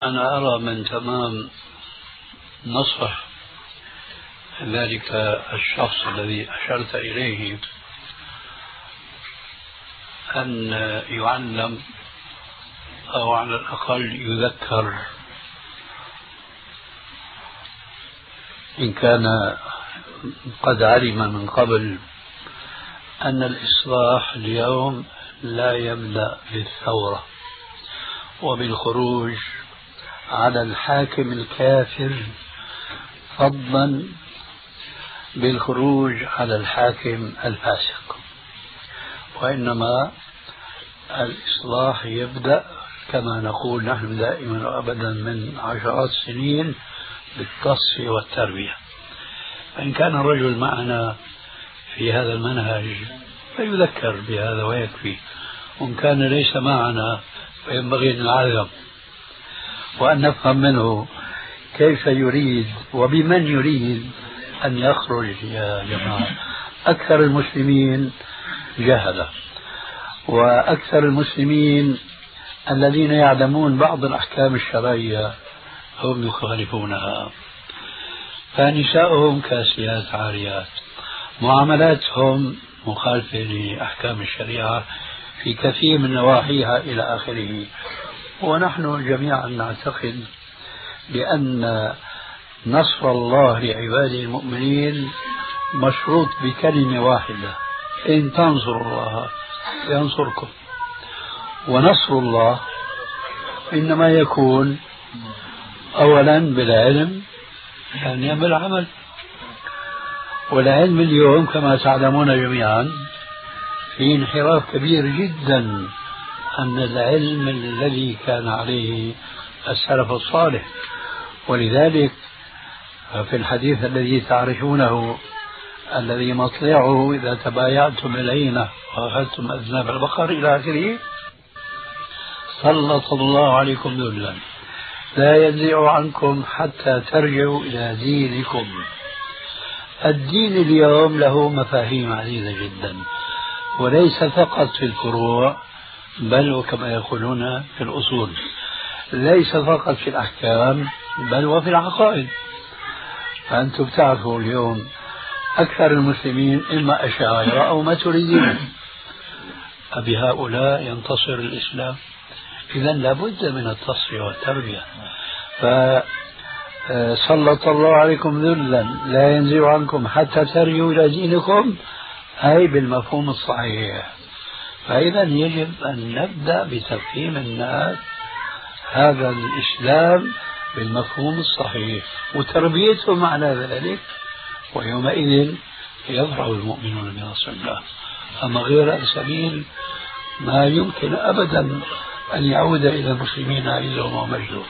أنا أرى من تمام نصح ذلك الشخص الذي أشرت إليه أن يعلم أو على الأقل يذكر إن كان قد علم من قبل أن الإصلاح اليوم لا يبدأ بالثورة وبالخروج على الحاكم الكافر فضلا بالخروج على الحاكم الفاسق، وإنما الإصلاح يبدأ كما نقول نحن دائما وأبدا من عشرات السنين بالتصفية والتربية. فإن كان الرجل معنا في هذا المنهج فيذكر بهذا ويكفي، وإن كان ليس معنا فينبغي أن نعلم وأن نفهم منه كيف يريد وبمن يريد أن يخرج. يا جماعة، أكثر المسلمين جهلة، وأكثر المسلمين الذين يعلمون بعض الأحكام الشرعية هم يخالفونها، فنساؤهم كاسيات عاريات، معاملاتهم مخالفة لأحكام الشريعة في كثير من نواحيها إلى آخره. ونحن جميعا نعتقد بأن نصر الله لعباده المؤمنين مشروط بكلمة واحدة: إن تنصروا الله ينصركم. ونصر الله إنما يكون أولا بالعلم، ثانيا بالعمل. والعلم اليوم كما تعلمون جميعا في انحراف كبير جدا عن العلم الذي كان عليه السلف الصالح. ولذلك في الحديث الذي تعرفونه الذي مطلعه إذا تبايعتم العينة وأخذتم أذناب البقر إلى آخره: سلط الله عليكم ذلا لا ينزع عنكم حتى ترجعوا إلى دينكم. الدين اليوم له مفاهيم عديدة جدا، وليس فقط في الفروع بل وكما يقولون في الأصول، ليس فقط في الأحكام بل وفي العقائد. فأنتم تعرفوا اليوم أكثر المسلمين إما أشاعرة أو ماتريديين. أبهؤلاء ينتصر الإسلام؟ إذا لابد من التصفية والتربية. فسلط الله عليكم ذلا لا ينزع عنكم حتى ترجعوا إلى دينكم، أي بالمفهوم الصحيح. فإذا يجب أن نبدأ بتفهيم الناس هذا الإسلام بالمفهوم الصحيح وتربيتهم على ذلك، ويومئذ يفرح المؤمنون بنصر الله. أما غير السبيل ما يمكن أبدا أن يعود إلى المسلمين عزهم ومجدهم.